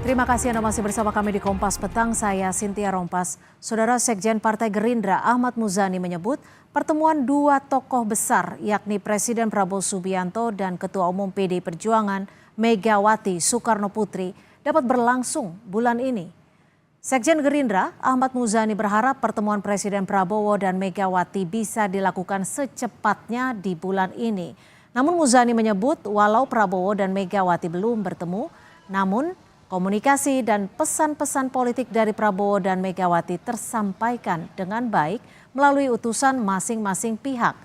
Terima kasih Anda masih bersama kami di Kompas Petang, saya Cynthia Rompas. Saudara Sekjen Partai Gerindra Ahmad Muzani menyebut pertemuan dua tokoh besar yakni Presiden Prabowo Subianto dan Ketua Umum PDI Perjuangan Megawati Soekarnoputri dapat berlangsung bulan ini. Sekjen Gerindra Ahmad Muzani berharap pertemuan Presiden Prabowo dan Megawati bisa dilakukan secepatnya di bulan ini. Namun Muzani menyebut walau Prabowo dan Megawati belum bertemu, namun komunikasi dan pesan-pesan politik dari Prabowo dan Megawati tersampaikan dengan baik melalui utusan masing-masing pihak.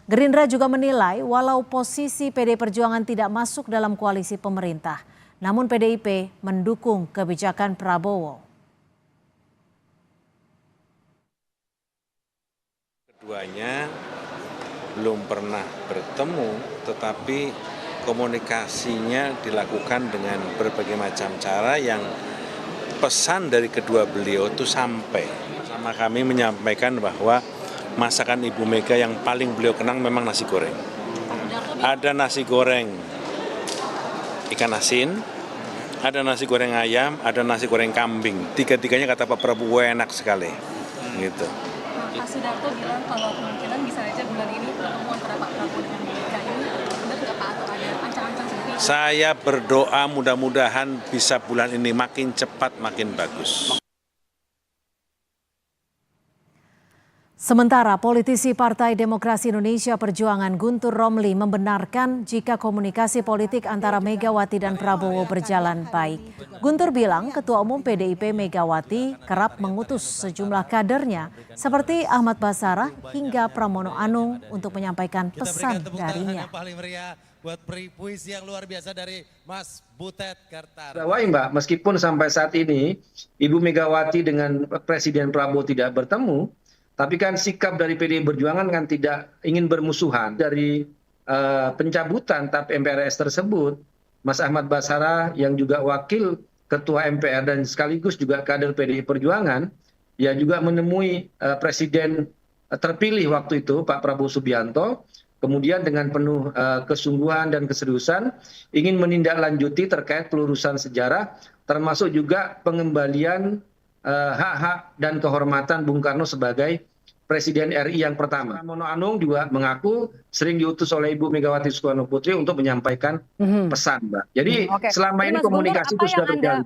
Gerindra juga menilai walau posisi PDI Perjuangan tidak masuk dalam koalisi pemerintah, namun PDIP mendukung kebijakan Prabowo. Keduanya belum pernah bertemu, tetapi komunikasinya dilakukan dengan berbagai macam cara yang pesan dari kedua beliau itu sampai. Sama kami menyampaikan bahwa masakan Ibu Mega yang paling beliau kenang memang nasi goreng. Ada nasi goreng ikan asin, ada nasi goreng ayam, ada nasi goreng kambing. Tiga-tiganya kata Pak Prabowo enak sekali. Gitu. Pak Sudarto bilang kalau kemungkinan bisa aja bulan ini pertemuan antara Pak Prabowo dengan Mega ini benar nggak Pak atau ada ancang-ancang seperti itu? Saya berdoa mudah-mudahan bisa bulan ini makin cepat makin bagus. Sementara politisi Partai Demokrasi Indonesia Perjuangan Guntur Romli membenarkan jika komunikasi politik antara Megawati dan Prabowo berjalan baik. Guntur bilang Ketua Umum PDIP Megawati kerap mengutus sejumlah kadernya seperti Ahmad Basarah hingga Pramono Anung untuk menyampaikan pesan darinya. Buat puisi yang luar biasa dari Mas Butet Kartar. Mbak, meskipun sampai saat ini Ibu Megawati dengan Presiden Prabowo tidak bertemu, tapi kan sikap dari PDI Perjuangan kan tidak ingin bermusuhan. Dari pencabutan TAP MPRS tersebut, Mas Ahmad Basarah yang juga wakil Ketua MPR dan sekaligus juga kader PDI Perjuangan, ya juga menemui Presiden terpilih waktu itu Pak Prabowo Subianto, kemudian dengan penuh kesungguhan dan keseriusan ingin menindaklanjuti terkait pelurusan sejarah, termasuk juga pengembalian hak-hak dan kehormatan Bung Karno sebagai Presiden RI yang pertama. Pramono Anung juga mengaku sering diutus oleh Ibu Megawati Soekarnoputri untuk menyampaikan pesan, Mbak. Jadi selama ini komunikasi itu sudah berjalan.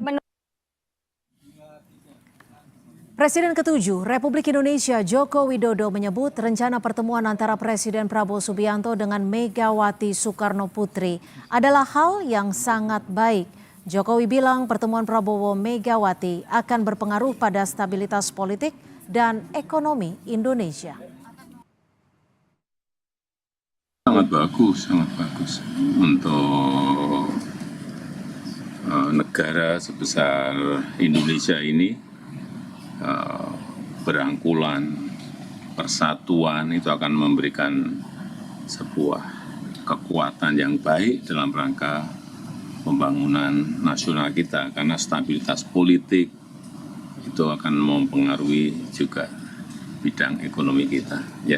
Presiden ke-7 Republik Indonesia Joko Widodo menyebut rencana pertemuan antara Presiden Prabowo Subianto dengan Megawati Soekarnoputri adalah hal yang sangat baik. Jokowi bilang pertemuan Prabowo Megawati akan berpengaruh pada stabilitas politik dan ekonomi Indonesia. Sangat bagus untuk negara sebesar Indonesia ini, berangkulan, persatuan itu akan memberikan sebuah kekuatan yang baik dalam rangka pembangunan nasional kita, karena stabilitas politik itu akan mempengaruhi juga bidang ekonomi kita. Ya.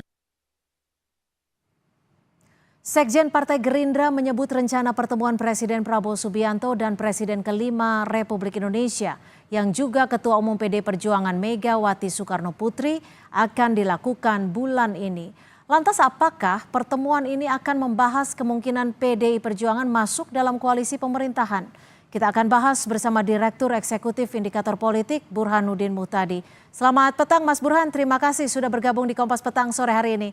Sekjen Partai Gerindra menyebut rencana pertemuan Presiden Prabowo Subianto dan Presiden ke-5 Republik Indonesia yang juga Ketua Umum PDI Perjuangan Megawati Soekarnoputri akan dilakukan bulan ini. Lantas apakah pertemuan ini akan membahas kemungkinan PDI Perjuangan masuk dalam koalisi pemerintahan? Kita akan bahas bersama Direktur Eksekutif Indikator Politik Burhanuddin Muhtadi. Selamat petang Mas Burhan, terima kasih sudah bergabung di Kompas Petang sore hari ini.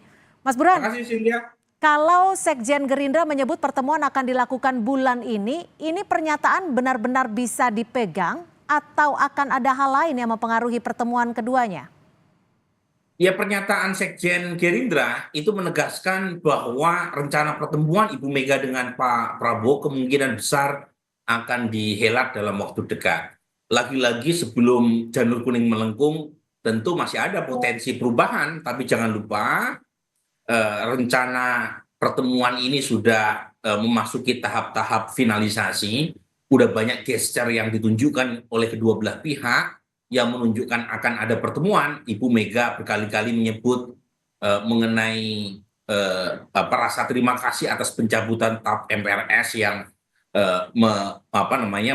Mas Burhan, terima kasih, Cynthia. Kalau Sekjen Gerindra menyebut pertemuan akan dilakukan bulan ini pernyataan benar-benar bisa dipegang atau akan ada hal lain yang mempengaruhi pertemuan keduanya? Ya, pernyataan Sekjen Gerindra itu menegaskan bahwa rencana pertemuan Ibu Mega dengan Pak Prabowo kemungkinan besar akan dihelat dalam waktu dekat. Lagi-lagi sebelum janur kuning melengkung, tentu masih ada potensi perubahan, tapi jangan lupa rencana pertemuan ini sudah memasuki tahap-tahap finalisasi. Udah banyak gesture yang ditunjukkan oleh kedua belah pihak yang menunjukkan akan ada pertemuan. Ibu Mega berkali-kali menyebut mengenai rasa terima kasih atas pencabutan TAP MPRS yang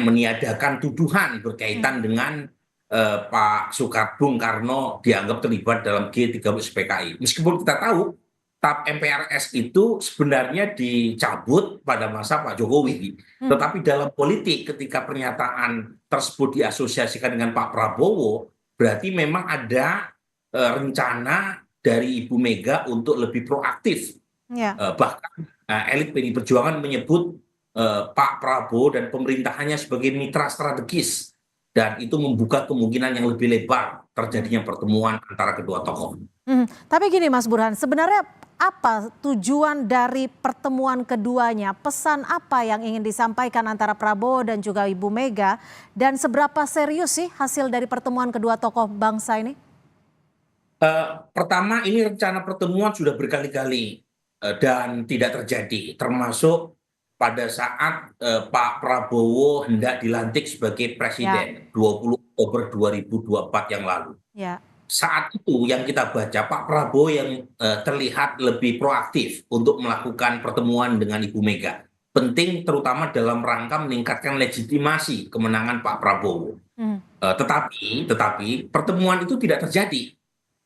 meniadakan tuduhan berkaitan dengan Pak Bung Karno dianggap terlibat dalam G30 PKI. Meskipun kita tahu TAP MPRS itu sebenarnya dicabut pada masa Pak Jokowi, tetapi dalam politik ketika pernyataan tersebut diasosiasikan dengan Pak Prabowo, berarti memang ada rencana dari Ibu Mega untuk lebih proaktif. Ya. Bahkan elit PDI Perjuangan menyebut Pak Prabowo dan pemerintahannya sebagai mitra strategis, dan itu membuka kemungkinan yang lebih lebar terjadinya pertemuan antara kedua tokoh. Tapi gini Mas Burhan, sebenarnya apa tujuan dari pertemuan keduanya? Pesan apa yang ingin disampaikan antara Prabowo dan juga Ibu Mega? Dan seberapa serius sih hasil dari pertemuan kedua tokoh bangsa ini? Pertama, ini rencana pertemuan sudah berkali-kali dan tidak terjadi, termasuk pada saat Pak Prabowo hendak dilantik sebagai presiden 20 Oktober 2024 yang lalu. Ya. Saat itu yang kita baca, Pak Prabowo yang terlihat lebih proaktif untuk melakukan pertemuan dengan Ibu Mega. Penting terutama dalam rangka meningkatkan legitimasi kemenangan Pak Prabowo. Tetapi pertemuan itu tidak terjadi.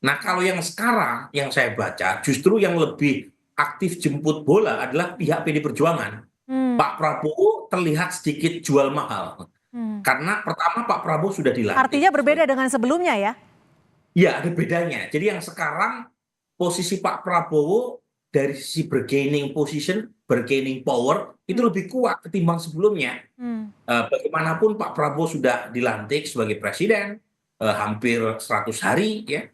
Nah, kalau yang sekarang yang saya baca, justru yang lebih aktif jemput bola adalah pihak PD Perjuangan. Pak Prabowo terlihat sedikit jual mahal. Karena pertama Pak Prabowo sudah dilantik. Artinya berbeda dengan sebelumnya ya? Ya, ada bedanya. Jadi yang sekarang posisi Pak Prabowo dari sisi bargaining position, bargaining power itu lebih kuat ketimbang sebelumnya. Bagaimanapun Pak Prabowo sudah dilantik sebagai presiden hampir 100 hari ya.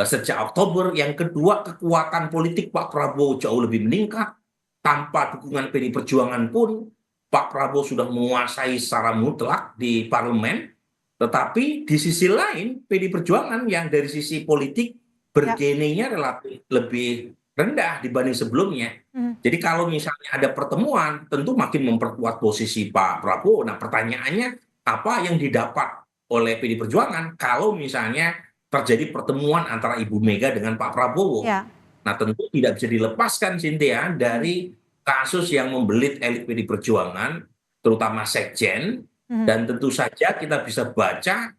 Sejak Oktober. Yang kedua, kekuatan politik Pak Prabowo jauh lebih meningkat. Tanpa dukungan PDI Perjuangan pun Pak Prabowo sudah menguasai secara mutlak di parlemen. Tetapi di sisi lain PDI Perjuangan yang dari sisi politik bargainingnya relatif lebih rendah dibanding sebelumnya. Jadi kalau misalnya ada pertemuan, tentu makin memperkuat posisi Pak Prabowo. Nah, pertanyaannya apa yang didapat oleh PDI Perjuangan kalau misalnya terjadi pertemuan antara Ibu Mega dengan Pak Prabowo? Ya. Nah, tentu tidak bisa dilepaskan, Cynthia, dari kasus yang membelit elit PDI Perjuangan, terutama Sekjen, dan tentu saja kita bisa baca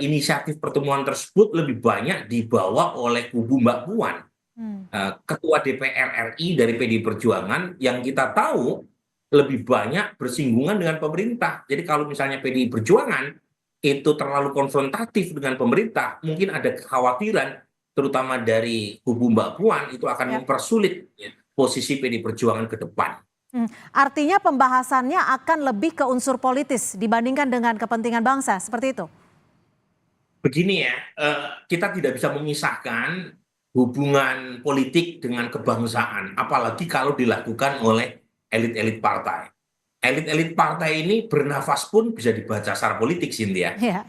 inisiatif pertemuan tersebut lebih banyak dibawa oleh kubu Mbak Puan, Ketua DPR RI dari PDI Perjuangan, yang kita tahu lebih banyak bersinggungan dengan pemerintah. Jadi kalau misalnya PDI Perjuangan itu terlalu konfrontatif dengan pemerintah, mungkin ada kekhawatiran terutama dari kubu Mbak Puan itu akan mempersulit posisi PDI Perjuangan ke depan. Artinya pembahasannya akan lebih ke unsur politis dibandingkan dengan kepentingan bangsa, seperti itu? Begini ya, kita tidak bisa memisahkan hubungan politik dengan kebangsaan, apalagi kalau dilakukan oleh elit-elit partai. Elit-elit partai ini bernafas pun bisa dibaca secara politik, Cynthia. Ya.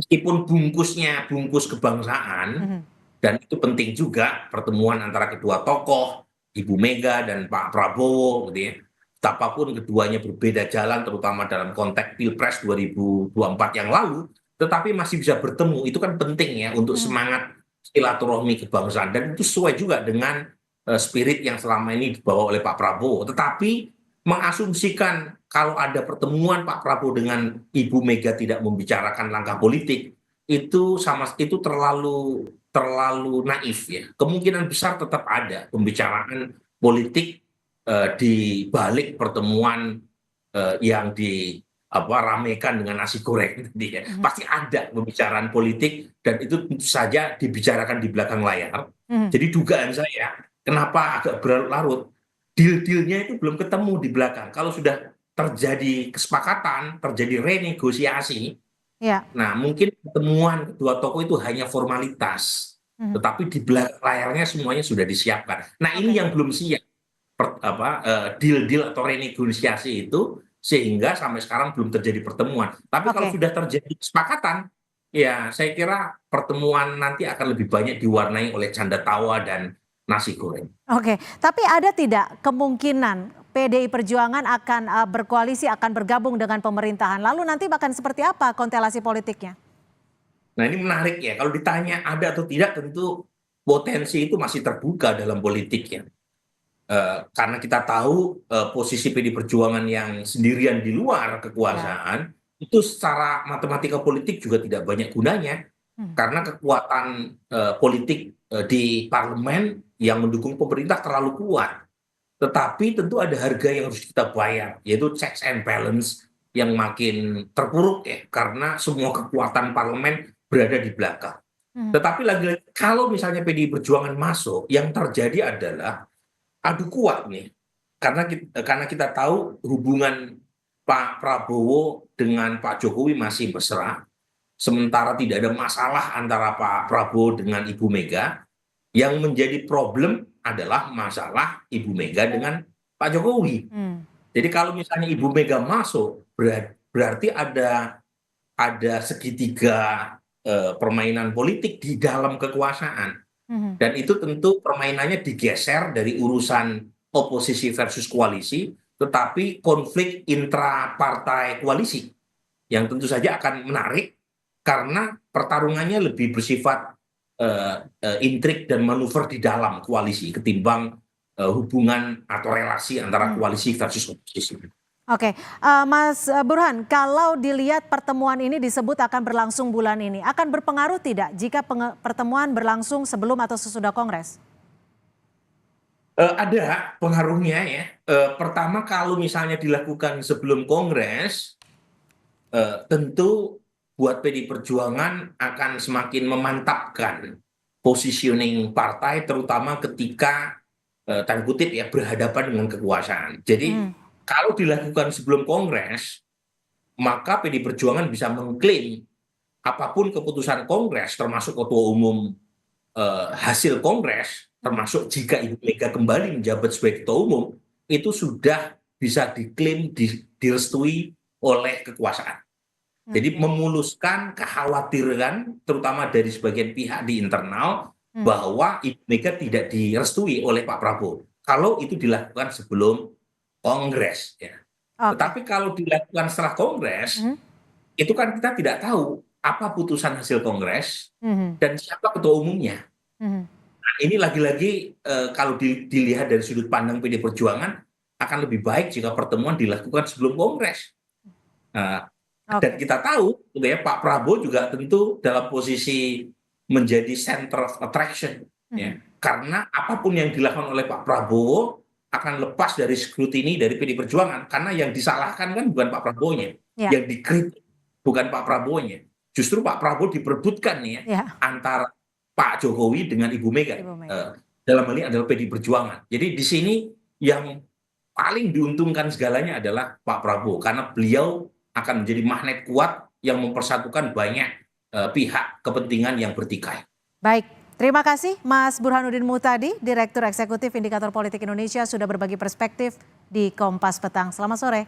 Meskipun bungkusnya bungkus kebangsaan, dan itu penting juga pertemuan antara kedua tokoh, Ibu Mega dan Pak Prabowo, gitu ya. Betapapun keduanya berbeda jalan, terutama dalam konteks Pilpres 2024 yang lalu, tetapi masih bisa bertemu. Itu kan penting ya untuk semangat silaturahmi kebangsaan, dan itu sesuai juga dengan spirit yang selama ini dibawa oleh Pak Prabowo. Tetapi mengasumsikan kalau ada pertemuan Pak Prabowo dengan Ibu Mega tidak membicarakan langkah politik, itu terlalu naif ya. Kemungkinan besar tetap ada pembicaraan politik di balik pertemuan yang ramekan dengan nasi goreng tadi ya. Pasti ada pembicaraan politik, dan itu tentu saja dibicarakan di belakang layar. Jadi dugaan saya kenapa agak berlarut, deal-dealnya itu belum ketemu di belakang. Kalau sudah terjadi kesepakatan, terjadi renegosiasi, nah mungkin pertemuan kedua tokoh itu hanya formalitas, tetapi di belakang layarnya semuanya sudah disiapkan. Nah, ini yang belum siap, deal-deal atau renegosiasi itu, sehingga sampai sekarang belum terjadi pertemuan. Tapi kalau sudah terjadi kesepakatan, ya saya kira pertemuan nanti akan lebih banyak diwarnai oleh canda tawa dan nasi goreng. Oke, tapi ada tidak kemungkinan PDI Perjuangan akan berkoalisi, akan bergabung dengan pemerintahan? Lalu nanti akan seperti apa konstelasi politiknya? Nah, ini menarik ya. Kalau ditanya ada atau tidak, tentu potensi itu masih terbuka dalam politik ya. karena kita tahu posisi PD Perjuangan yang sendirian di luar kekuasaan itu secara matematika politik juga tidak banyak gunanya karena kekuatan politik di parlemen yang mendukung pemerintah terlalu kuat. Tetapi tentu ada harga yang harus kita bayar, yaitu checks and balance yang makin terpuruk ya, karena semua kekuatan parlemen berada di belakang. Tetapi lagi-lagi kalau misalnya PDI Perjuangan masuk, yang terjadi adalah adu kuat nih, karena kita tahu hubungan Pak Prabowo dengan Pak Jokowi masih mesra, sementara tidak ada masalah antara Pak Prabowo dengan Ibu Mega. Yang menjadi problem adalah masalah Ibu Mega dengan Pak Jokowi. Jadi kalau misalnya Ibu Mega masuk, berarti ada segitiga permainan politik di dalam kekuasaan. Dan itu tentu permainannya digeser dari urusan oposisi versus koalisi, tetapi konflik intra-partai koalisi yang tentu saja akan menarik karena pertarungannya lebih bersifat intrik dan manuver di dalam koalisi ketimbang hubungan atau relasi antara koalisi versus oposisi. Oke, Mas Burhan, kalau dilihat pertemuan ini disebut akan berlangsung bulan ini, akan berpengaruh tidak jika pertemuan berlangsung sebelum atau sesudah Kongres? Ada pengaruhnya ya. Pertama kalau misalnya dilakukan sebelum Kongres, tentu buat PDI Perjuangan akan semakin memantapkan positioning partai, terutama ketika tanda kutip ya berhadapan dengan kekuasaan. Jadi kalau dilakukan sebelum Kongres, maka PDI Perjuangan bisa mengklaim apapun keputusan Kongres, termasuk ketua umum hasil Kongres, termasuk jika Ibu Mega kembali menjabat sebagai ketua umum, itu sudah bisa diklaim direstui oleh kekuasaan. Jadi memuluskan kekhawatiran terutama dari sebagian pihak di internal bahwa Ibu Mega tidak direstui oleh Pak Prabowo. Kalau itu dilakukan sebelum Kongres ya. Tetapi kalau dilakukan setelah Kongres, itu kan kita tidak tahu apa putusan hasil Kongres dan siapa ketua umumnya. Nah, ini lagi-lagi kalau dilihat dari sudut pandang PD Perjuangan akan lebih baik jika pertemuan dilakukan sebelum Kongres. Dan kita tahu gitu ya, Pak Prabowo juga tentu dalam posisi menjadi center of attraction ya. Karena apapun yang dilakukan oleh Pak Prabowo akan lepas dari scrutiny dari PD Perjuangan, karena yang disalahkan kan bukan Pak Prabowo-nya, yang dikritik bukan Pak Prabowo-nya. Justru Pak Prabowo diperebutkan nih ya, antara Pak Jokowi dengan Ibu Mega. Dalam hal ini adalah PD Perjuangan. Jadi di sini yang paling diuntungkan segalanya adalah Pak Prabowo, karena beliau akan menjadi magnet kuat yang mempersatukan banyak pihak kepentingan yang bertikai. Baik, terima kasih Mas Burhanuddin Muhtadi, Direktur Eksekutif Indikator Politik Indonesia sudah berbagi perspektif di Kompas Petang. Selamat sore.